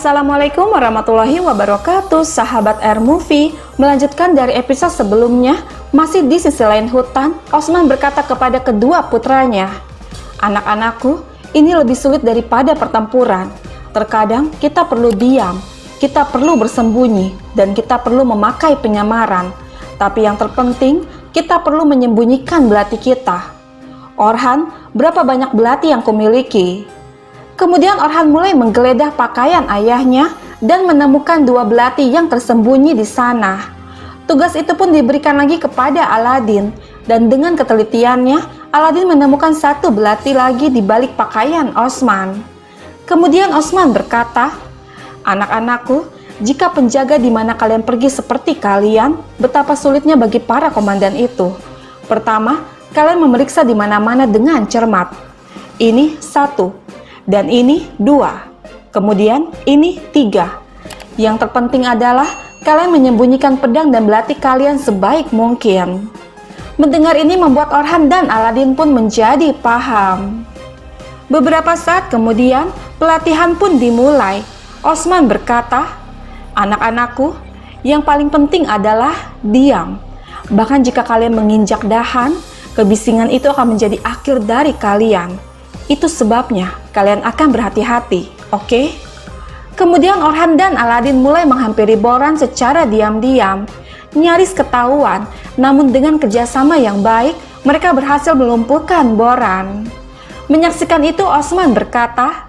Assalamualaikum warahmatullahi wabarakatuh, sahabat Air Movie. Melanjutkan dari episode sebelumnya, masih di sisi lain hutan, Osman berkata kepada kedua putranya, "Anak-anakku, ini lebih sulit daripada pertempuran. Terkadang kita perlu diam, kita perlu bersembunyi, dan kita perlu memakai penyamaran. Tapi yang terpenting, kita perlu menyembunyikan belati kita. Orhan, berapa banyak belati yang kumiliki?" Kemudian Orhan mulai menggeledah pakaian ayahnya dan menemukan dua belati yang tersembunyi di sana. Tugas itu pun diberikan lagi kepada Aladin, dan dengan ketelitiannya, Aladin menemukan satu belati lagi di balik pakaian Osman. Kemudian Osman berkata, "Anak-anakku, jika penjaga di mana kalian pergi seperti kalian, betapa sulitnya bagi para komandan itu. Pertama, kalian memeriksa di mana-mana dengan cermat. Ini satu. Dan ini 2, kemudian ini 3. Yang terpenting adalah kalian menyembunyikan pedang dan belati kalian sebaik mungkin." Mendengar ini membuat Orhan dan Aladin pun menjadi paham. Beberapa saat kemudian pelatihan pun dimulai. Osman berkata, "Anak-anakku, yang paling penting adalah diam. Bahkan jika kalian menginjak dahan, kebisingan itu akan menjadi akhir dari kalian. Itu sebabnya kalian akan berhati-hati, oke?" Kemudian Orhan dan Aladin mulai menghampiri Boran secara diam-diam. Nyaris ketahuan, namun dengan kerjasama yang baik, mereka berhasil melumpuhkan Boran. Menyaksikan itu Osman berkata,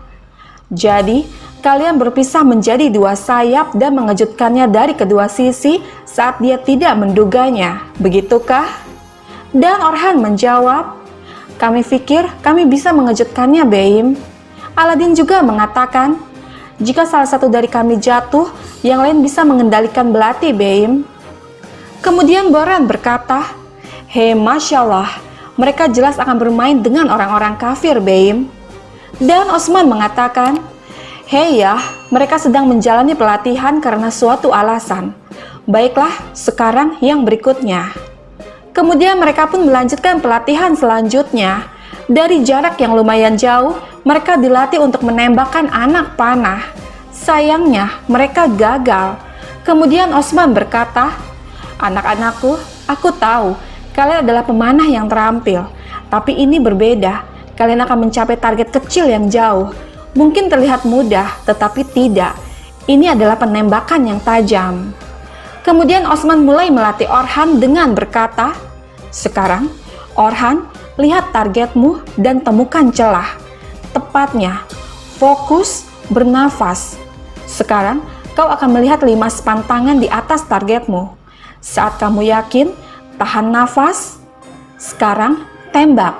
"Jadi, kalian berpisah menjadi dua sayap dan mengejutkannya dari kedua sisi saat dia tidak menduganya, begitukah?" Dan Orhan menjawab, "Kami pikir kami bisa mengejutkannya, Beim." Aladin juga mengatakan, "Jika salah satu dari kami jatuh, yang lain bisa mengendalikan belati, Beim." Kemudian Boran berkata, "Hei, Masya Allah, mereka jelas akan bermain dengan orang-orang kafir, Beim." Dan Osman mengatakan, "Hei ya, mereka sedang menjalani pelatihan karena suatu alasan. Baiklah, sekarang yang berikutnya." Kemudian mereka pun melanjutkan pelatihan selanjutnya. Dari jarak yang lumayan jauh, mereka dilatih untuk menembakkan anak panah. Sayangnya, mereka gagal. Kemudian Osman berkata, "Anak-anakku, aku tahu kalian adalah pemanah yang terampil. Tapi ini berbeda. Kalian akan mencapai target kecil yang jauh. Mungkin terlihat mudah, tetapi tidak. Ini adalah penembakan yang tajam." Kemudian Osman mulai melatih Orhan dengan berkata, "Sekarang, Orhan, lihat targetmu dan temukan celah. Tepatnya, fokus, bernafas. Sekarang, kau akan melihat 5 sepantangan di atas targetmu. Saat kamu yakin, tahan nafas. Sekarang, tembak."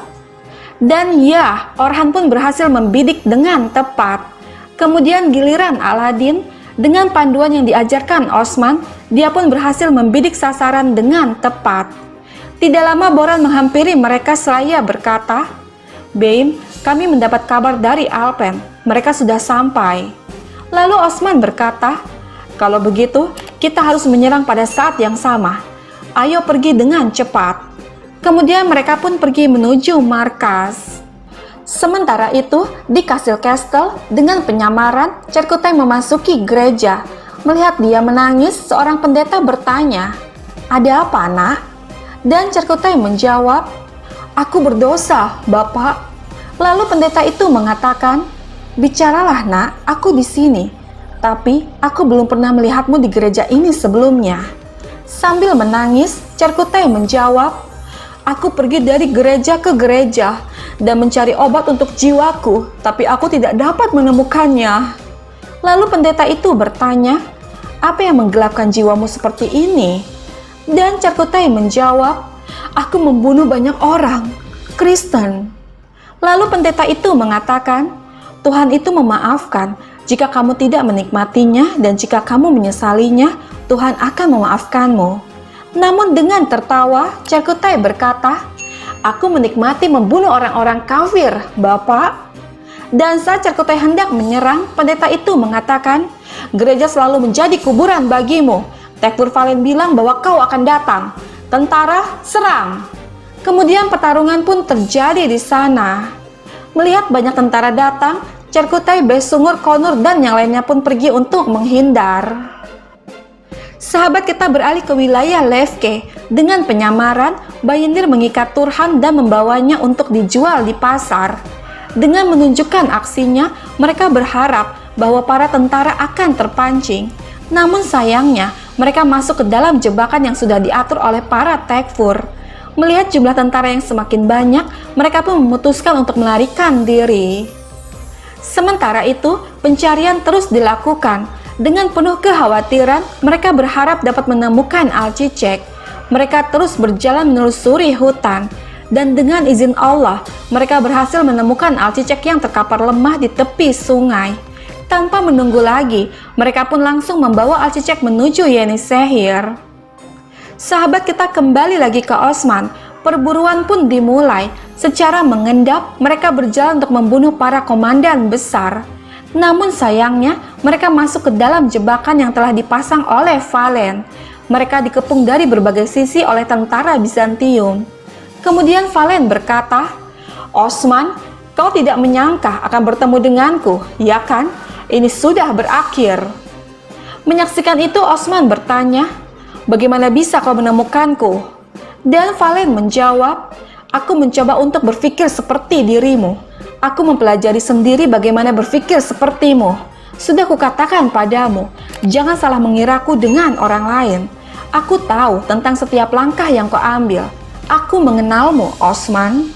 Dan ya, Orhan pun berhasil membidik dengan tepat. Kemudian giliran Aladin. Dengan panduan yang diajarkan Osman, dia pun berhasil membidik sasaran dengan tepat. Tidak lama Boran menghampiri mereka seraya berkata, "Beim, kami mendapat kabar dari Alpen. Mereka sudah sampai." Lalu Osman berkata, "Kalau begitu, kita harus menyerang pada saat yang sama. Ayo pergi dengan cepat." Kemudian mereka pun pergi menuju markas. Sementara itu, di Kastil Castle, dengan penyamaran, Cerkutai memasuki gereja. Melihat dia menangis, seorang pendeta bertanya, "Ada apa, nak?" Dan Cerkutai menjawab, "Aku berdosa, Bapak." Lalu pendeta itu mengatakan, "Bicaralah, nak, aku di sini. Tapi aku belum pernah melihatmu di gereja ini sebelumnya." Sambil menangis, Cerkutai menjawab, "Aku pergi dari gereja ke gereja dan mencari obat untuk jiwaku, tapi aku tidak dapat menemukannya." Lalu pendeta itu bertanya, "Apa yang menggelapkan jiwamu seperti ini?" Dan Cerkutai menjawab, "Aku membunuh banyak orang, Kristen." Lalu pendeta itu mengatakan, "Tuhan itu memaafkan jika kamu tidak menikmatinya, dan jika kamu menyesalinya, Tuhan akan memaafkanmu." Namun dengan tertawa, Cerkutai berkata, "Aku menikmati membunuh orang-orang kafir, Bapak." Dan saat Cerkutai hendak menyerang, pendeta itu mengatakan, "Gereja selalu menjadi kuburan bagimu. Tekfur Valen bilang bahwa kau akan datang. Tentara, serang." Kemudian pertarungan pun terjadi di sana. Melihat banyak tentara datang, Cerkutai, Besungur, Konur, dan yang lainnya pun pergi untuk menghindar. Sahabat kita beralih ke wilayah Lefke. Dengan penyamaran, Bayindir mengikat Turhan dan membawanya untuk dijual di pasar. Dengan menunjukkan aksinya, mereka berharap bahwa para tentara akan terpancing. Namun sayangnya, mereka masuk ke dalam jebakan yang sudah diatur oleh para Tekfur. Melihat jumlah tentara yang semakin banyak, mereka pun memutuskan untuk melarikan diri. Sementara itu, pencarian terus dilakukan. Dengan penuh kekhawatiran, mereka berharap dapat menemukan Alcicek. Mereka terus berjalan menelusuri hutan. Dan dengan izin Allah, mereka berhasil menemukan Alcicek yang terkapar lemah di tepi sungai. Tanpa menunggu lagi, mereka pun langsung membawa Alcicek menuju Yenisehir. Sahabat kita kembali lagi ke Osman. Perburuan pun dimulai. Secara mengendap, mereka berjalan untuk membunuh para komandan besar. Namun sayangnya, mereka masuk ke dalam jebakan yang telah dipasang oleh Valen. Mereka dikepung dari berbagai sisi oleh tentara Bizantium. Kemudian Valen berkata, "Osman, kau tidak menyangka akan bertemu denganku, ya kan? Ini sudah berakhir." Menyaksikan itu, Osman bertanya, "Bagaimana bisa kau menemukanku?" Dan Valen menjawab, "Aku mencoba untuk berpikir seperti dirimu. Aku mempelajari sendiri bagaimana berpikir sepertimu. Sudah kukatakan padamu, jangan salah mengiraku dengan orang lain. Aku tahu tentang setiap langkah yang kau ambil. Aku mengenalmu, Osman."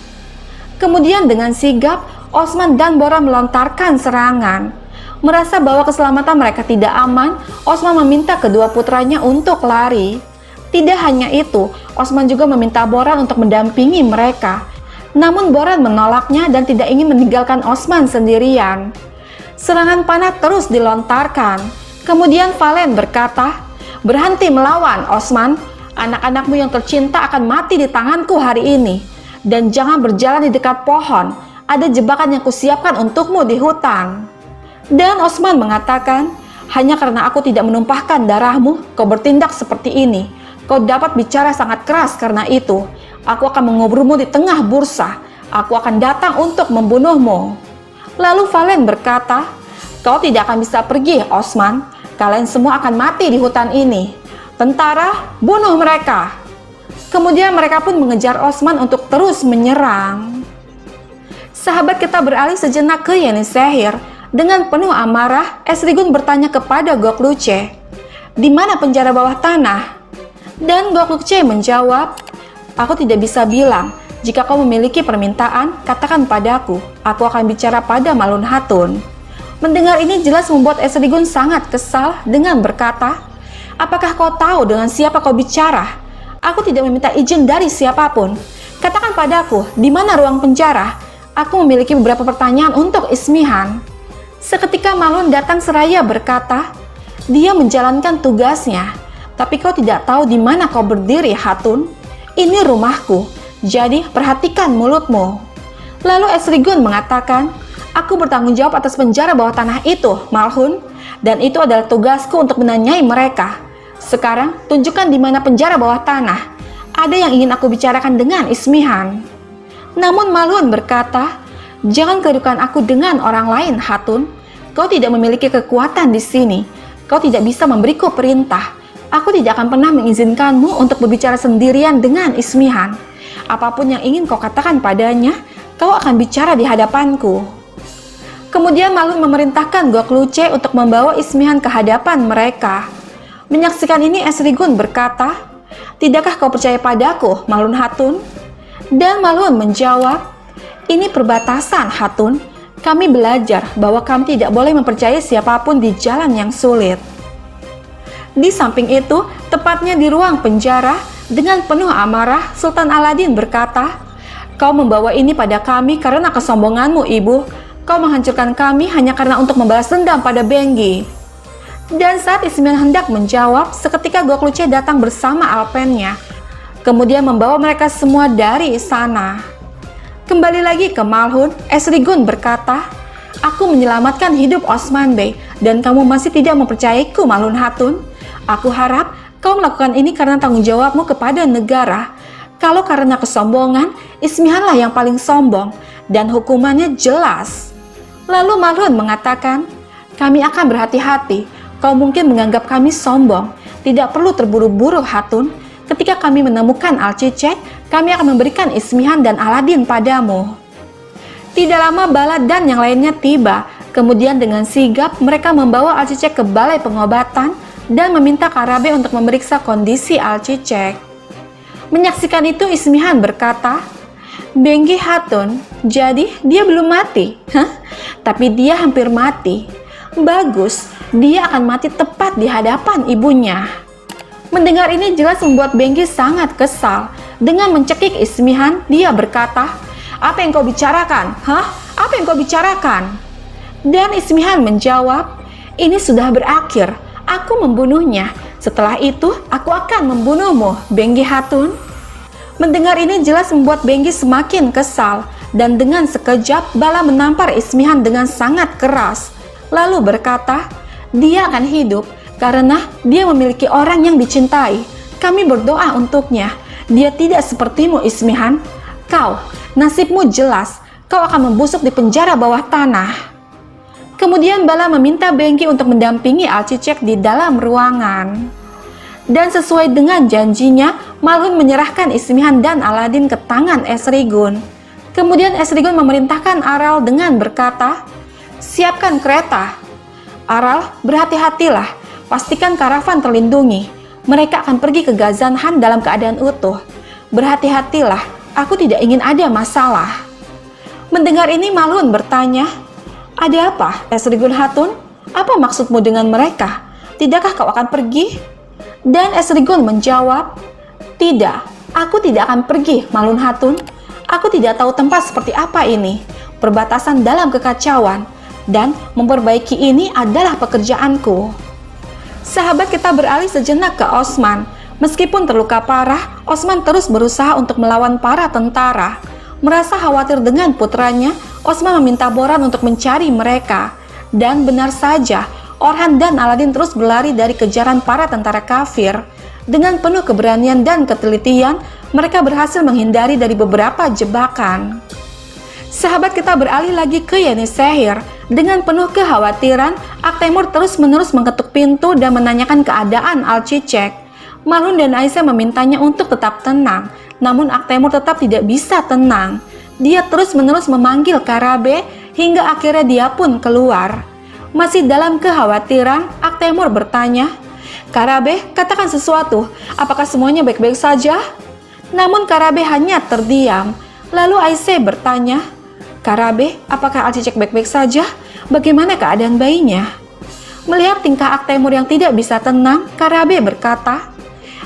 Kemudian dengan sigap, Osman dan Bora melontarkan serangan. Merasa bahwa keselamatan mereka tidak aman, Osman meminta kedua putranya untuk lari. Tidak hanya itu, Osman juga meminta Boran untuk mendampingi mereka. Namun Boran menolaknya dan tidak ingin meninggalkan Osman sendirian. Serangan panah terus dilontarkan. Kemudian Valen berkata, "Berhenti melawan, Osman. Anak-anakmu yang tercinta akan mati di tanganku hari ini. Dan jangan berjalan di dekat pohon. Ada jebakan yang kusiapkan untukmu di hutan." Dan Osman mengatakan, "Hanya karena aku tidak menumpahkan darahmu, kau bertindak seperti ini. Kau dapat bicara sangat keras karena itu. Aku akan menguburmu di tengah bursa. Aku akan datang untuk membunuhmu." Lalu Valen berkata, "Kau tidak akan bisa pergi, Osman. Kalian semua akan mati di hutan ini. Tentara, bunuh mereka." Kemudian mereka pun mengejar Osman untuk terus menyerang. Sahabat kita beralih sejenak ke Yenisehir. Dengan penuh amarah, Esrigun bertanya kepada Gokluce, "Di mana penjara bawah tanah?" Dan Gokluce menjawab, "Aku tidak bisa bilang. Jika kau memiliki permintaan, katakan padaku. Aku akan bicara pada Malun Hatun." Mendengar ini jelas membuat Esrigun sangat kesal dengan berkata, "Apakah kau tahu dengan siapa kau bicara? Aku tidak meminta izin dari siapapun. Katakan padaku, di mana ruang penjara? Aku memiliki beberapa pertanyaan untuk Ismihan." Seketika Malun datang seraya berkata, "Dia menjalankan tugasnya. Tapi kau tidak tahu di mana kau berdiri, Hatun. Ini rumahku, jadi perhatikan mulutmu." Lalu Esrigun mengatakan, "Aku bertanggung jawab atas penjara bawah tanah itu, Malhun, dan itu adalah tugasku untuk menanyai mereka. Sekarang, tunjukkan di mana penjara bawah tanah. Ada yang ingin aku bicarakan dengan Ismihan." Namun Malhun berkata, "Jangan kedudukan aku dengan orang lain, Hatun. Kau tidak memiliki kekuatan di sini. Kau tidak bisa memberiku perintah. Aku tidak akan pernah mengizinkanmu untuk berbicara sendirian dengan Ismihan. Apapun yang ingin kau katakan padanya, kau akan bicara di hadapanku." Kemudian Malun memerintahkan Gokluce untuk membawa Ismihan ke hadapan mereka. Menyaksikan ini Esrigun berkata, "Tidakkah kau percaya padaku, Malun Hatun?" Dan Malun menjawab, "Ini perbatasan, Hatun. Kami belajar bahwa kami tidak boleh mempercayai siapapun di jalan yang sulit." Di samping itu, tepatnya di ruang penjara, dengan penuh amarah, Sultan Aladin berkata, "Kau membawa ini pada kami karena kesombonganmu, Ibu. Kau menghancurkan kami hanya karena untuk membalas dendam pada Benggi." Dan saat Ismihan hendak menjawab, seketika Gokluce datang bersama alpennya, kemudian membawa mereka semua dari sana. Kembali lagi ke Malhun, Esrigun berkata, "Aku menyelamatkan hidup Osman Bey, dan kamu masih tidak mempercayaiku, Malhun Hatun. Aku harap kau melakukan ini karena tanggung jawabmu kepada negara. Kalau karena kesombongan, Ismihanlah yang paling sombong, dan hukumannya jelas." Lalu Malhun mengatakan, "Kami akan berhati-hati. Kau mungkin menganggap kami sombong. Tidak perlu terburu-buru, Hatun. Ketika kami menemukan Alcicek, kami akan memberikan Ismihan dan Aladin padamu." Tidak lama Bala dan yang lainnya tiba. Kemudian dengan sigap mereka membawa Alcicek ke balai pengobatan dan meminta Karabe untuk memeriksa kondisi Alcicek. Menyaksikan itu Ismihan berkata, "Benggi Hatun, jadi dia belum mati?" "Hah? Tapi dia hampir mati." "Bagus, dia akan mati tepat di hadapan ibunya." Mendengar ini jelas membuat Benggi sangat kesal. Dengan mencekik Ismihan, dia berkata, "Apa yang kau bicarakan? Hah? Apa yang kau bicarakan?" Dan Ismihan menjawab, "Ini sudah berakhir. Aku membunuhnya. Setelah itu, aku akan membunuhmu, Benggi Hatun." Mendengar ini jelas membuat Benggi semakin kesal, dan dengan sekejap Bala menampar Ismihan dengan sangat keras. Lalu berkata, "Dia akan hidup karena dia memiliki orang yang dicintai. Kami berdoa untuknya. Dia tidak sepertimu, Ismihan. Kau, nasibmu jelas. Kau akan membusuk di penjara bawah tanah." Kemudian Bala meminta Benggi untuk mendampingi Alcicek di dalam ruangan. Dan sesuai dengan janjinya, Malhun menyerahkan Ismihan dan Aladin ke tangan Esrigun. Kemudian Esrigun memerintahkan Aral dengan berkata, "Siapkan kereta." "Aral, berhati-hatilah. Pastikan karavan terlindungi. Mereka akan pergi ke Gazanhan dalam keadaan utuh. Berhati-hatilah, aku tidak ingin ada masalah." Mendengar ini Malhun bertanya, "Ada apa, Esrigun Hatun? Apa maksudmu dengan mereka? Tidakkah kau akan pergi?" Dan Esrigun menjawab, "Tidak, aku tidak akan pergi, Malhun Hatun. Aku tidak tahu tempat seperti apa ini, perbatasan dalam kekacauan, dan memperbaiki ini adalah pekerjaanku." Sahabat kita beralih sejenak ke Osman. Meskipun terluka parah, Osman terus berusaha untuk melawan para tentara. Merasa khawatir dengan putranya, Osman meminta Boran untuk mencari mereka. Dan benar saja, Orhan dan Aladin terus berlari dari kejaran para tentara kafir. Dengan penuh keberanian dan ketelitian, mereka berhasil menghindari dari beberapa jebakan. Sahabat kita beralih lagi ke Yenisehir. Dengan penuh kekhawatiran, Aktemur terus-menerus mengetuk pintu dan menanyakan keadaan Alcicek. Malhun dan Aisyah memintanya untuk tetap tenang, namun Aktemur tetap tidak bisa tenang. Dia terus-menerus memanggil Karabe hingga akhirnya dia pun keluar. Masih dalam kekhawatiran, Aktemur bertanya, "Karabe, katakan sesuatu. Apakah semuanya baik-baik saja?" Namun Karabe hanya terdiam. Lalu Aisyah bertanya, "Karabe, apakah Alcicek baik-baik saja? Bagaimana keadaan bayinya?" Melihat tingkah Aktemur yang tidak bisa tenang, Karabe berkata,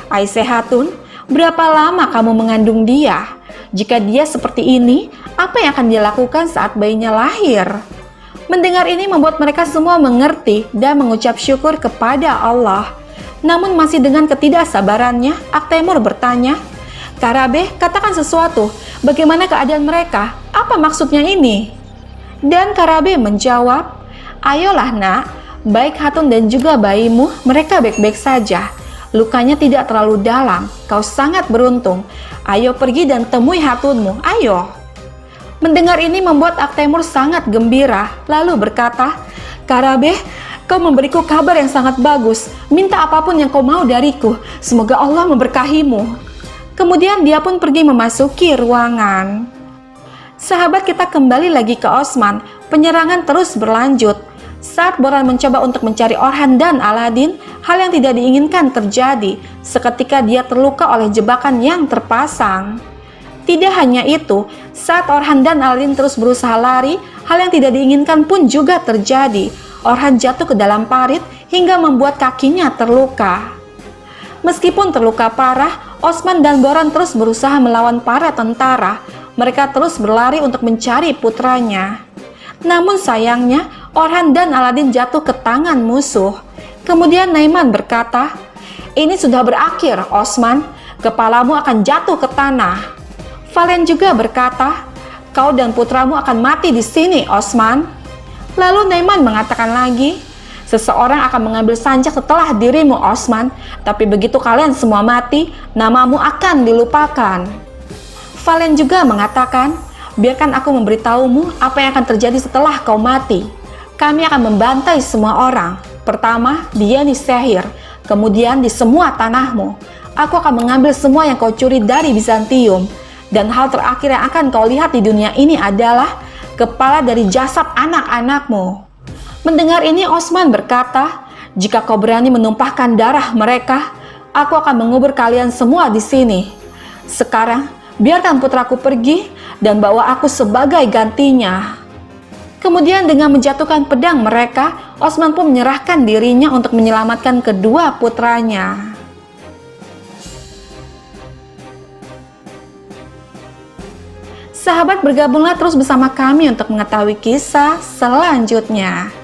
"Aisyah Hatun, berapa lama kamu mengandung dia? Jika dia seperti ini, apa yang akan dia lakukan saat bayinya lahir?" Mendengar ini membuat mereka semua mengerti dan mengucap syukur kepada Allah. Namun masih dengan ketidaksabarannya, Aktemur bertanya, "Karabe, katakan sesuatu. Bagaimana keadaan mereka? Apa maksudnya ini?" Dan Karabe menjawab, "Ayolah nak, baik Hatun dan juga bayimu, mereka baik-baik saja. Lukanya tidak terlalu dalam. Kau sangat beruntung. Ayo pergi dan temui Hatunmu, ayo." Mendengar ini membuat Aktemur sangat gembira, lalu berkata, "Karabe, kau memberiku kabar yang sangat bagus. Minta apapun yang kau mau dariku. Semoga Allah memberkahimu." Kemudian dia pun pergi memasuki ruangan. Sahabat kita kembali lagi ke Osman. Penyerangan terus berlanjut. Saat Boran mencoba untuk mencari Orhan dan Aladin, hal yang tidak diinginkan terjadi. Seketika dia terluka oleh jebakan yang terpasang. Tidak hanya itu, saat Orhan dan Aladin terus berusaha lari, hal yang tidak diinginkan pun juga terjadi. Orhan jatuh ke dalam parit hingga membuat kakinya terluka. Meskipun terluka parah, Osman dan Boran terus berusaha melawan para tentara. Mereka terus berlari untuk mencari putranya. Namun sayangnya, Orhan dan Aladin jatuh ke tangan musuh. Kemudian Naiman berkata, "Ini sudah berakhir, Osman. Kepalamu akan jatuh ke tanah." Valen juga berkata, "Kau dan putramu akan mati di sini, Osman." Lalu Naiman mengatakan lagi, "Seseorang akan mengambil sanjak setelah dirimu, Osman. Tapi begitu kalian semua mati, namamu akan dilupakan." Valen juga mengatakan, biarkan aku memberitahumu apa yang akan terjadi setelah kau mati. Kami akan membantai semua orang. Pertama, di Yeni Sehir, kemudian di semua tanahmu. Aku akan mengambil semua yang kau curi dari Bizantium. Dan hal terakhir yang akan kau lihat di dunia ini adalah kepala dari jasad anak-anakmu. Mendengar ini, Osman berkata, jika kau berani menumpahkan darah mereka, aku akan mengubur kalian semua di sini. Sekarang, biarkan putraku pergi dan bawa aku sebagai gantinya. Kemudian dengan menjatuhkan pedang mereka, Osman pun menyerahkan dirinya untuk menyelamatkan kedua putranya. Sahabat, bergabunglah terus bersama kami untuk mengetahui kisah selanjutnya.